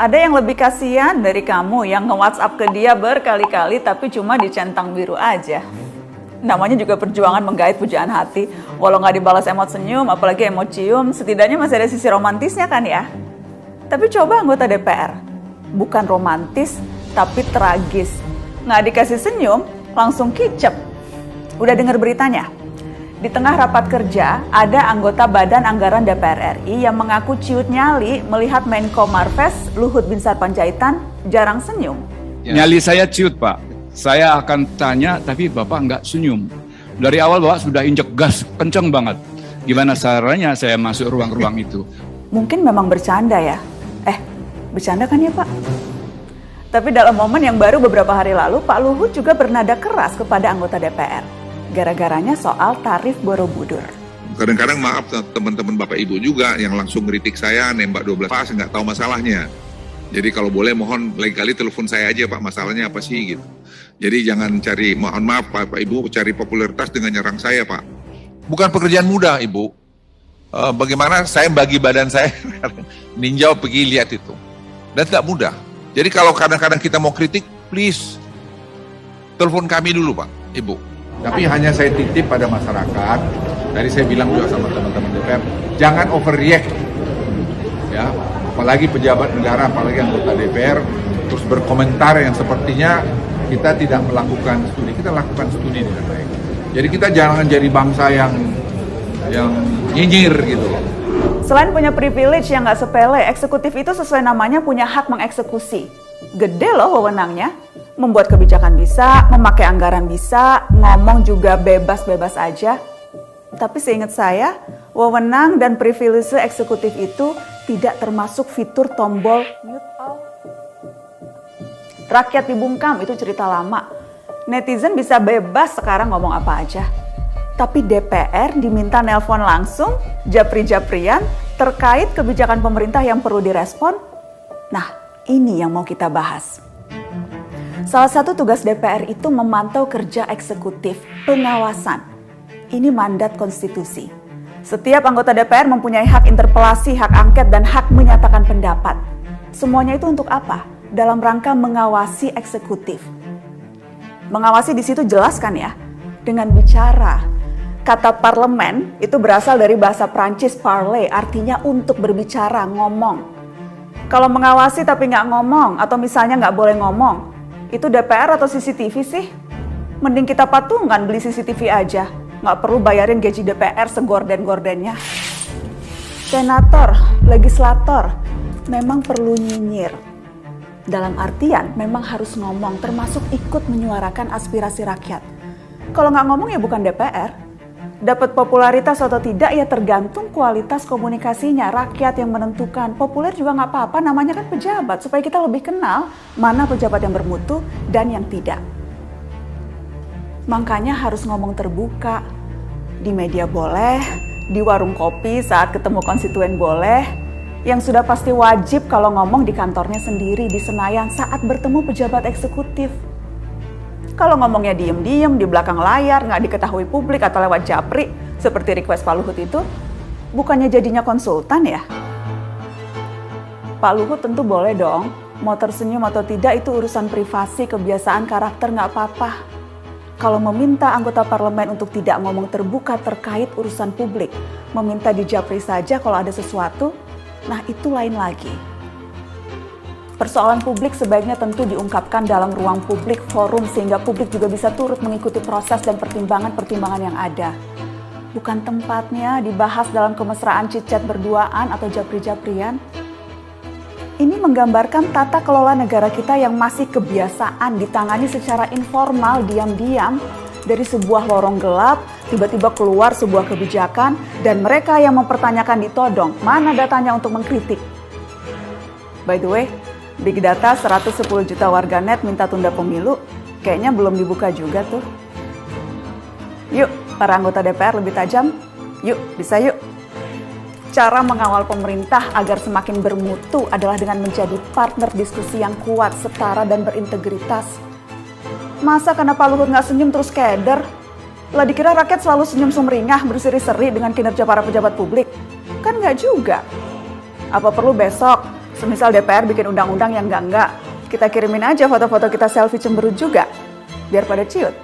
Ada yang lebih kasihan dari kamu yang nge-WhatsApp ke dia berkali-kali tapi cuma dicentang biru aja. Namanya juga perjuangan menggait pujaan hati. Walau nggak dibalas emot senyum, apalagi emot cium, setidaknya masih ada sisi romantisnya kan ya? Tapi coba anggota DPR, bukan romantis tapi tragis. Nggak dikasih senyum, langsung kicep. Udah dengar beritanya? Di tengah rapat kerja, ada anggota Badan Anggaran DPR RI yang mengaku ciut nyali melihat Menko Marves Luhut Binsar Panjaitan jarang senyum. Nyali saya ciut, Pak. Saya akan tanya, tapi Bapak nggak senyum. Dari awal Bapak sudah injek gas, kenceng banget. Gimana caranya saya masuk ruang-ruang itu? Mungkin memang bercanda ya? Bercanda kan ya Pak? Tapi dalam momen yang baru beberapa hari lalu, Pak Luhut juga bernada keras kepada anggota DPR. Gara-garanya soal tarif Borobudur. Kadang-kadang maaf teman-teman Bapak Ibu juga yang langsung kritik saya, nembak 12 pas, nggak tahu masalahnya. Jadi kalau boleh mohon lain kali telepon saya aja Pak, masalahnya apa sih gitu. Jadi jangan cari, mohon maaf Pak Ibu, cari popularitas dengan nyerang saya Pak. Bukan pekerjaan mudah Ibu. Bagaimana saya bagi badan saya, ninjau pergi lihat itu. Dan tidak mudah. Jadi kalau kadang-kadang kita mau kritik, please, telepon kami dulu Pak, Ibu. Tapi hanya saya titip pada masyarakat, tadi saya bilang juga sama teman-teman DPR, jangan overreact. Ya, apalagi pejabat negara, apalagi anggota DPR, terus berkomentar yang sepertinya kita tidak melakukan studi, kita lakukan studi dengan baik. Jadi kita jangan jadi bangsa yang nyinyir gitu loh. Selain punya privilege yang nggak sepele, eksekutif itu sesuai namanya punya hak mengeksekusi. Gede loh wewenangnya. Membuat kebijakan bisa, memakai anggaran bisa, ngomong juga bebas-bebas aja. Tapi seingat saya, wewenang dan privilege eksekutif itu tidak termasuk fitur tombol mute all. Rakyat dibungkam itu cerita lama. Netizen bisa bebas sekarang ngomong apa aja. Tapi DPR diminta nelpon langsung, japri-japrian, terkait kebijakan pemerintah yang perlu direspon. Nah, ini yang mau kita bahas. Salah satu tugas DPR itu memantau kerja eksekutif, pengawasan. Ini mandat konstitusi. Setiap anggota DPR mempunyai hak interpelasi, hak angket, dan hak menyatakan pendapat. Semuanya itu untuk apa? Dalam rangka mengawasi eksekutif. Mengawasi di situ jelas kan ya? Dengan bicara. Kata parlemen itu berasal dari bahasa Prancis parler, artinya untuk berbicara, ngomong. Kalau mengawasi tapi nggak ngomong, atau misalnya nggak boleh ngomong, itu DPR atau CCTV sih? Mending kita patungan beli CCTV aja. Nggak perlu bayarin gaji DPR segorden-gordennya. Senator, legislator, memang perlu nyinyir. Dalam artian memang harus ngomong, termasuk ikut menyuarakan aspirasi rakyat. Kalau nggak ngomong ya bukan DPR. Dapat popularitas atau tidak ya tergantung kualitas komunikasinya. Rakyat yang menentukan. Populer juga nggak apa-apa, namanya kan pejabat. Supaya kita lebih kenal mana pejabat yang bermutu dan yang tidak. Makanya harus ngomong terbuka. Di media boleh, di warung kopi saat ketemu konstituen boleh. Yang sudah pasti wajib kalau ngomong di kantornya sendiri, di Senayan saat bertemu pejabat eksekutif. Kalau ngomongnya diem-diem di belakang layar, nggak diketahui publik atau lewat japri, seperti request Pak Luhut itu, bukannya jadinya konsultan ya? Pak Luhut tentu boleh dong, mau tersenyum atau tidak itu urusan privasi, kebiasaan, karakter nggak apa-apa. Kalau meminta anggota parlemen untuk tidak ngomong terbuka terkait urusan publik, meminta di japri saja kalau ada sesuatu, nah itu lain lagi. Persoalan publik sebaiknya tentu diungkapkan dalam ruang publik, forum, sehingga publik juga bisa turut mengikuti proses dan pertimbangan-pertimbangan yang ada. Bukan tempatnya dibahas dalam kemesraan chit-chat berduaan atau japri-japrian. Ini menggambarkan tata kelola negara kita yang masih kebiasaan ditangani secara informal, diam-diam, dari sebuah lorong gelap, tiba-tiba keluar sebuah kebijakan, dan mereka yang mempertanyakan ditodong, mana datanya untuk mengkritik. By the way, Big Data 110 juta warganet minta tunda pemilu, kayaknya belum dibuka juga tuh. Yuk, para anggota DPR lebih tajam. Yuk, bisa yuk. Cara mengawal pemerintah agar semakin bermutu adalah dengan menjadi partner diskusi yang kuat, setara, dan berintegritas. Masa karena Pak Luhut nggak senyum terus keder? Lah dikira rakyat selalu senyum sumringah, berseri-seri dengan kinerja para pejabat publik? Kan nggak juga. Apa perlu besok Semisal DPR bikin undang-undang yang enggak, kita kirimin aja foto-foto kita selfie cemberut juga, biar pada ciut.